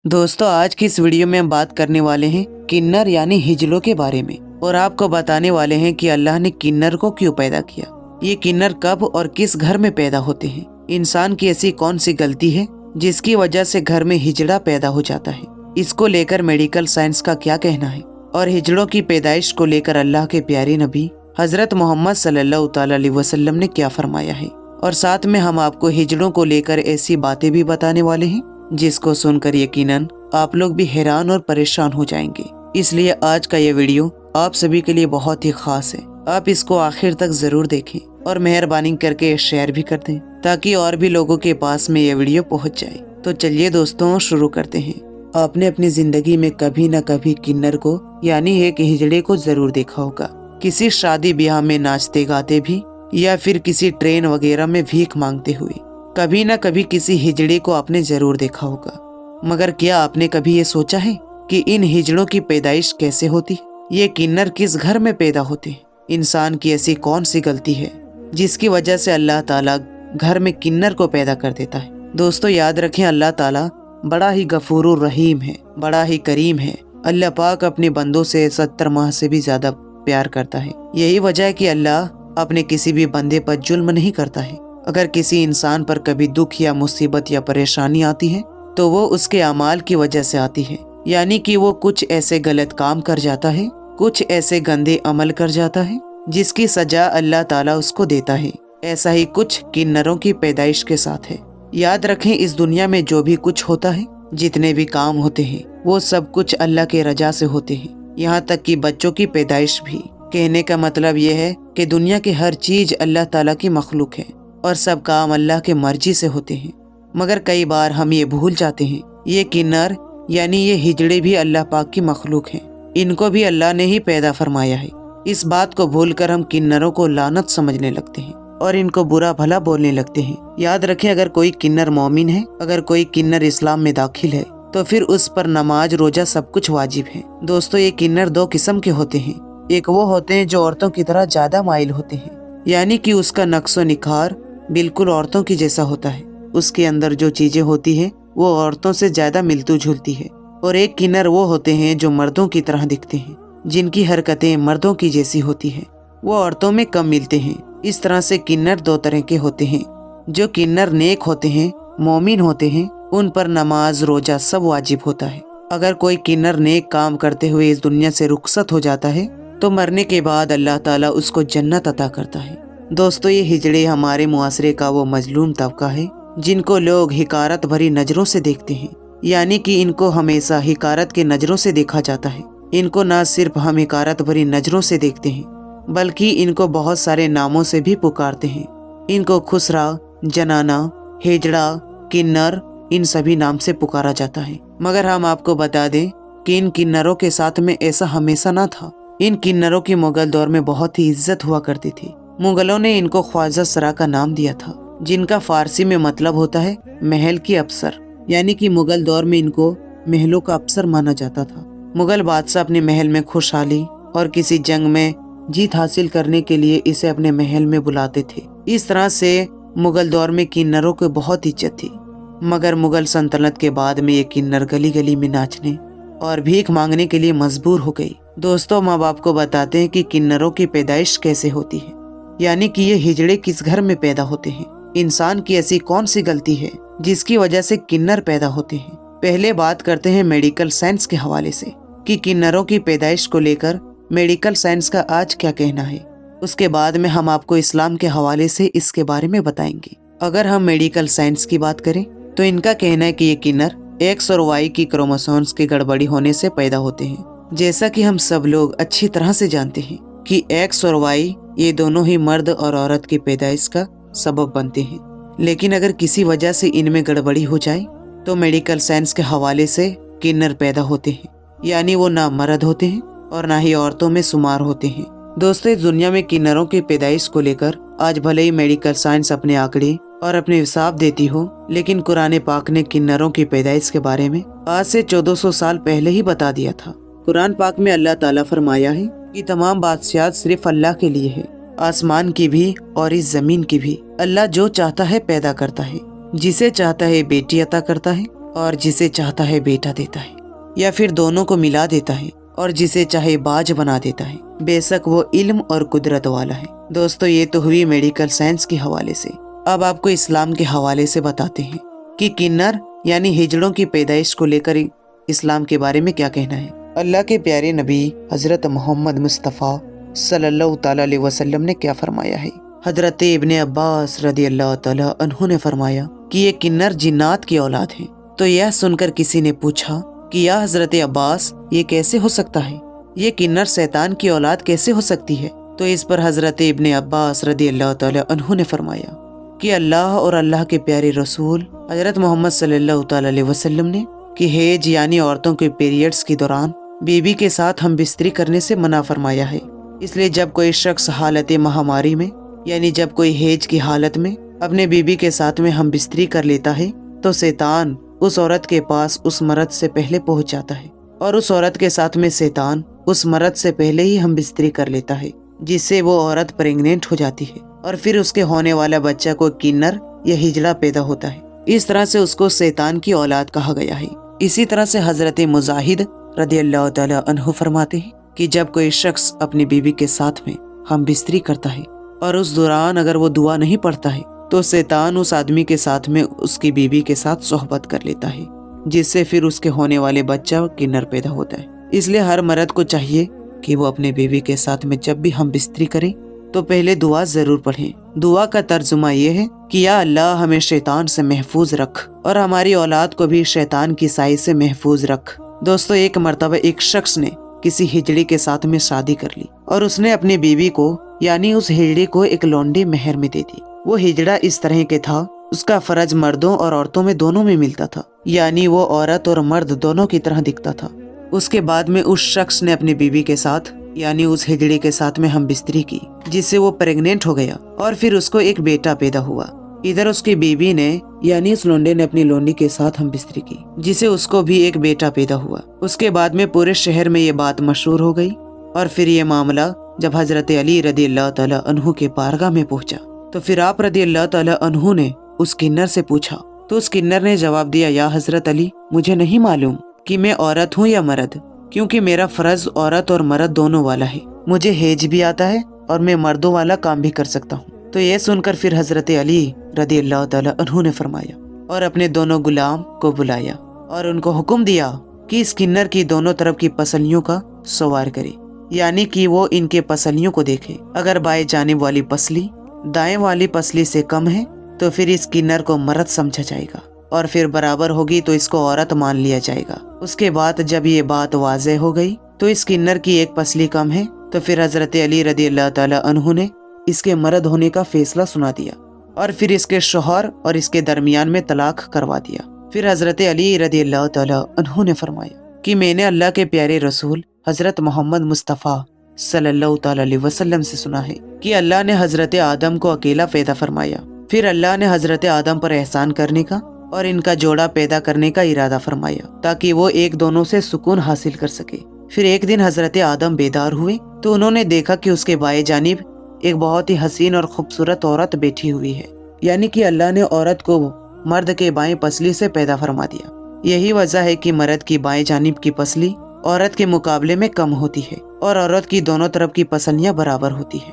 दोस्तों, आज की इस वीडियो में हम बात करने वाले हैं किन्नर यानी हिजड़ों के बारे में और आपको बताने वाले हैं कि अल्लाह ने किन्नर को क्यों पैदा किया, ये किन्नर कब और किस घर में पैदा होते हैं, इंसान की ऐसी कौन सी गलती है जिसकी वजह से घर में हिजड़ा पैदा हो जाता है, इसको लेकर मेडिकल साइंस का क्या कहना है और हिजड़ों की पैदाइश को लेकर अल्लाह के प्यारे नबी हजरत मोहम्मद सल्लल्लाहु अलैहि वसल्लम ने क्या फरमाया है। और साथ में हम आपको हिजड़ों को लेकर ऐसी बातें भी बताने वाले हैं जिसको सुनकर यकीनन आप लोग भी हैरान और परेशान हो जाएंगे। इसलिए आज का ये वीडियो आप सभी के लिए बहुत ही खास है। आप इसको आखिर तक जरूर देखें और मेहरबानी करके शेयर भी कर दें ताकि और भी लोगों के पास में ये वीडियो पहुंच जाए। तो चलिए दोस्तों, शुरू करते हैं। आपने अपनी जिंदगी में कभी न कभी किन्नर को यानी एक हिजड़े को जरूर देखा होगा, किसी शादी ब्याह में नाचते गाते भी या फिर किसी ट्रेन वगैरह में भीख मांगते हुए। कभी न कभी किसी हिजड़े को आपने जरूर देखा होगा, मगर क्या आपने कभी ये सोचा है कि इन हिजड़ों की पैदाइश कैसे होती है, ये किन्नर किस घर में पैदा होते हैं, इंसान की ऐसी कौन सी गलती है जिसकी वजह से अल्लाह ताला घर में किन्नर को पैदा कर देता है। दोस्तों याद रखें, अल्लाह ताला बड़ा ही गफूरुर रहीम है, बड़ा ही करीम है। अल्लाह पाक अपने बंदों से 70 माह से भी ज्यादा प्यार करता है। यही वजह है कि अल्लाह अपने किसी भी बंदे पर जुल्म नहीं करता है। अगर किसी इंसान पर कभी दुख या मुसीबत या परेशानी आती है तो वो उसके अमाल की वजह से आती है, यानी कि वो कुछ ऐसे गलत काम कर जाता है, कुछ ऐसे गंदे अमल कर जाता है जिसकी सजा अल्लाह ताला उसको देता है। ऐसा ही कुछ किन्नरों की पैदाइश के साथ है। याद रखें, इस दुनिया में जो भी कुछ होता है, जितने भी काम होते हैं, वो सब कुछ अल्लाह के रजा से होते हैं, यहाँ तक कि बच्चों की पैदाइश भी। कहने का मतलब ये है कि दुनिया की हर चीज अल्लाह ताला की मखलूक है और सब काम अल्लाह के मर्जी से होते हैं। मगर कई बार हम ये भूल जाते हैं, ये किन्नर यानी ये हिजड़े भी अल्लाह पाक की मखलूक हैं, इनको भी अल्लाह ने ही पैदा फरमाया है। इस बात को भूलकर हम किन्नरों को लानत समझने लगते हैं और इनको बुरा भला बोलने लगते हैं। याद रखें, अगर कोई किन्नर मोमिन है, अगर कोई किन्नर इस्लाम में दाखिल है तो फिर उस पर नमाज रोजा सब कुछ वाजिब है। दोस्तों, ये किन्नर दो किस्म के होते हैं। एक वो होते हैं जो औरतों की तरह ज्यादा माइल होते हैं, यानी कि उसका नक्शो निखार बिल्कुल औरतों की जैसा होता है, उसके अंदर जो चीजें होती हैं वो औरतों से ज्यादा मिलती जुलती है। और एक किन्नर वो होते हैं जो मर्दों की तरह दिखते हैं, जिनकी हरकतें मर्दों की जैसी होती हैं, वो औरतों में कम मिलते हैं। इस तरह से किन्नर दो तरह के होते हैं। जो किन्नर नेक होते हैं, मोमिन होते हैं, उन पर नमाज रोजा सब वाजिब होता है। अगर कोई किन्नर नेक काम करते हुए इस दुनिया से रुखसत हो जाता है तो मरने के बाद अल्लाह ताला उसको जन्नत अता करता है। दोस्तों, ये हिजड़े हमारे मुआसरे का वो मजलूम तबका है जिनको लोग हिकारत भरी नजरों से देखते हैं, यानी कि इनको हमेशा हिकारत के नजरों से देखा जाता है। इनको न सिर्फ हम हिकारत भरी नजरों से देखते हैं बल्कि इनको बहुत सारे नामों से भी पुकारते हैं। इनको खुसरा, जनाना, हिजड़ा, किन्नर, इन सभी नाम से पुकारा जाता है। मगर हम आपको बता दें कि इन किन्नरों के साथ में ऐसा हमेशा न था। इन किन्नरों की मुगल दौर में बहुत ही इज्जत हुआ करती थी। मुगलों ने इनको ख्वाजा सरा का नाम दिया था, जिनका फारसी में मतलब होता है महल की अफसर, यानी कि मुगल दौर में इनको महलों का अफसर माना जाता था। मुगल बादशाह अपने महल में खुशहाली और किसी जंग में जीत हासिल करने के लिए इसे अपने महल में बुलाते थे। इस तरह से मुगल दौर में किन्नरों को बहुत इज्जत थी। मगर मुगल सल्तनत के बाद में ये किन्नर गली गली में नाचने और भीख मांगने के लिए मजबूर हो गई। दोस्तों, माँ बाप को बताते हैं कि किन्नरों की पैदाइश कैसे होती है, यानी कि ये हिजड़े किस घर में पैदा होते हैं, इंसान की ऐसी कौन सी गलती है जिसकी वजह से किन्नर पैदा होते हैं। पहले बात करते हैं मेडिकल साइंस के हवाले से कि किन्नरों की पैदाइश को लेकर मेडिकल साइंस का आज क्या कहना है। उसके बाद में हम आपको इस्लाम के हवाले से इसके बारे में बताएंगे। अगर हम मेडिकल साइंस की बात करें तो इनका कहना है कि ये किन्नर एक्स और वाई की क्रोमोसोम्स की गड़बड़ी होने से पैदा होते हैं। जैसा कि हम सब लोग अच्छी तरह से जानते हैं कि एक्स और वाई ये दोनों ही मर्द और औरत की पैदाइश का सबब बनते हैं, लेकिन अगर किसी वजह से इनमें गड़बड़ी हो जाए तो मेडिकल साइंस के हवाले से किन्नर पैदा होते हैं, यानी वो ना मर्द होते हैं और ना ही औरतों में शुमार होते हैं। दोस्तों, इस दुनिया में किन्नरों की पैदाइश को लेकर आज भले ही मेडिकल साइंस अपने आंकड़े और अपने हिसाब देती हो, लेकिन कुरान पाक ने किन्नरों की पैदाइश के बारे में आज से 1400 साल पहले ही बता दिया था। कुरान पाक में अल्लाह ताला फरमाया है कि तमाम बादशाहत सिर्फ अल्लाह के लिए है, आसमान की भी और इस जमीन की भी। अल्लाह जो चाहता है पैदा करता है, जिसे चाहता है बेटी अता करता है اور جسے چاہتا ہے بیٹا دیتا ہے، یا پھر دونوں کو ملا دیتا ہے اور جسے چاہے باج بنا دیتا ہے۔ بے شک وہ علم اور قدرت والا ہے۔ دوستو یہ تو ہوئی میڈیکل سائنس کے حوالے سے۔ اب آپ کو اسلام کے حوالے سے بتاتے ہیں کہ کنر یعنی ہجڑوں کی پیدائش کو لے کر اسلام کے بارے میں کیا کہنا ہے۔ اللہ کے پیارے نبی حضرت محمد مصطفیٰ صلی اللہ تعالیٰ علیہ وسلم نے کیا فرمایا ہے۔ حضرت ابن عباس رضی اللہ تعالیٰ عنہ نے فرمایا کہ یہ کنر جنات کی اولاد ہے۔ تو یہ سن کر کسی نے پوچھا کہ یا حضرت عباس یہ کیسے ہو سکتا ہے، یہ کنر شیطان کی اولاد کیسے ہو سکتی ہے؟ تو اس پر حضرت ابن عباس رضی اللہ تعالیٰ عنہ نے فرمایا کہ اللہ اور اللہ کے پیارے رسول حضرت محمد صلی اللہ تعالیٰ علیہ وسلم نے کہ حیض یعنی عورتوں کے پیریڈز کے دوران بیوی کے ساتھ ہم بستری کرنے سے منع فرمایا ہے۔ اس لیے جب کوئی شخص حالت مہاماری میں یعنی جب کوئی حیض کی حالت میں اپنے بیوی کے ساتھ میں ہم بستری کر لیتا ہے تو شیطان اس عورت کے پاس اس مرد سے پہلے پہنچ جاتا ہے، اور اس عورت کے ساتھ میں شیطان اس مرد سے پہلے ہی ہم بستری کر لیتا ہے، جس سے وہ عورت پریگننٹ ہو جاتی ہے، اور پھر اس کے ہونے والا بچہ کو کنر یا ہجڑا پیدا ہوتا ہے۔ اس طرح سے اس کو شیطان کی اولاد کہا گیا ہے۔ اسی طرح سے حضرت مجاہد رضی اللہ تعالیٰ عنہ فرماتے ہیں کہ جب کوئی شخص اپنی بیوی کے ساتھ میں ہم بستری کرتا ہے اور اس دوران اگر وہ دعا نہیں پڑھتا ہے تو شیطان اس آدمی کے ساتھ میں اس کی بیوی کے ساتھ صحبت کر لیتا ہے، جس سے پھر اس کے ہونے والے بچہ کنر پیدا ہوتا ہے۔ اس لیے ہر مرد کو چاہیے کہ وہ اپنے بیوی کے ساتھ میں جب بھی ہم بستری کریں تو پہلے دعا ضرور پڑھیں۔ دعا کا ترجمہ یہ ہے کہ یا اللہ ہمیں شیطان سے محفوظ رکھ اور ہماری اولاد کو بھی شیطان کی سائے سے محفوظ رکھ۔ دوستو ایک مرتبہ ایک شخص نے کسی ہجڑی کے ساتھ میں شادی کر لی اور اس نے اپنی بیوی کو یعنی اس ہجڑی کو ایک لونڈی مہر میں دے دی۔ وہ ہجڑا اس طرح کے تھا، اس کا فرج مردوں اور عورتوں میں دونوں میں ملتا تھا، یعنی وہ عورت اور مرد دونوں کی طرح دکھتا تھا۔ اس کے بعد میں اس شخص نے اپنی بیوی کے ساتھ یعنی اس ہجڑی کے ساتھ میں ہم بستری کی، جس سے وہ پریگننٹ ہو گیا اور پھر اس کو ایک بیٹا پیدا ہوا۔ ادھر اس کی بیوی نے یعنی اس لونڈے نے اپنی لونڈی کے ساتھ ہم بستری کی، جس سے اس کو بھی ایک بیٹا پیدا ہوا۔ اس کے بعد میں پورے شہر میں یہ بات مشہور ہو گئی، اور پھر یہ معاملہ جب حضرت علی رضی اللہ تعالیٰ عنہ کے بارگاہ میں پہنچا تو پھر آپ رضی اللہ تعالیٰ عنہ نے اس کنر سے پوچھا، تو اس کنر نے جواب دیا، یا حضرت علی مجھے نہیں معلوم کہ میں عورت ہوں یا مرد، کیونکہ میرا فرض عورت اور مرد دونوں والا ہے، مجھے حیض بھی آتا ہے اور میں مردوں والا کام بھی کر سکتا ہوں۔ تو یہ سن کر پھر حضرت علی رضی اللہ تعالیٰ عنہ نے فرمایا اور اپنے دونوں غلام کو بلایا اور ان کو حکم دیا کہ اس کنر کی دونوں طرف کی پسلیوں کا سوار کرے، یعنی کہ وہ ان کے پسلیوں کو دیکھے، اگر بائیں جانب والی پسلی دائیں والی پسلی سے کم ہے تو پھر اس کنر کو مرد سمجھا جائے گا، اور پھر برابر ہوگی تو اس کو عورت مان لیا جائے گا۔ اس کے بعد جب یہ بات واضح ہو گئی تو اس کنر کی ایک پسلی کم ہے تو پھر حضرت علی رضی اللہ تعالیٰ عنہ نے اس کے مرد ہونے کا فیصلہ سنا دیا اور پھر اس کے شوہر اور اس کے درمیان میں طلاق کروا دیا۔ پھر حضرت علی رضی اللہ تعالیٰ عنہ نے فرمایا کہ میں نے اللہ کے پیارے رسول حضرت محمد مصطفیٰ صلی اللہ تعالیٰ علیہ وسلم سے سنا ہے کہ اللہ نے حضرت آدم کو اکیلا پیدا فرمایا، پھر اللہ نے حضرت آدم پر احسان کرنے کا اور ان کا جوڑا پیدا کرنے کا ارادہ فرمایا تاکہ وہ ایک دونوں سے سکون حاصل کر سکے۔ پھر ایک دن حضرت آدم بیدار ہوئے تو انہوں نے دیکھا کہ اس کے بائیں جانب ایک بہت ہی حسین اور خوبصورت عورت بیٹھی ہوئی ہے، یعنی کہ اللہ نے عورت کو مرد کے بائیں پسلی سے پیدا فرما دیا۔ یہی وجہ ہے کہ مرد کی بائیں جانب کی پسلی عورت کے مقابلے میں کم ہوتی ہے اور عورت کی دونوں طرف کی پسلیاں برابر ہوتی ہے۔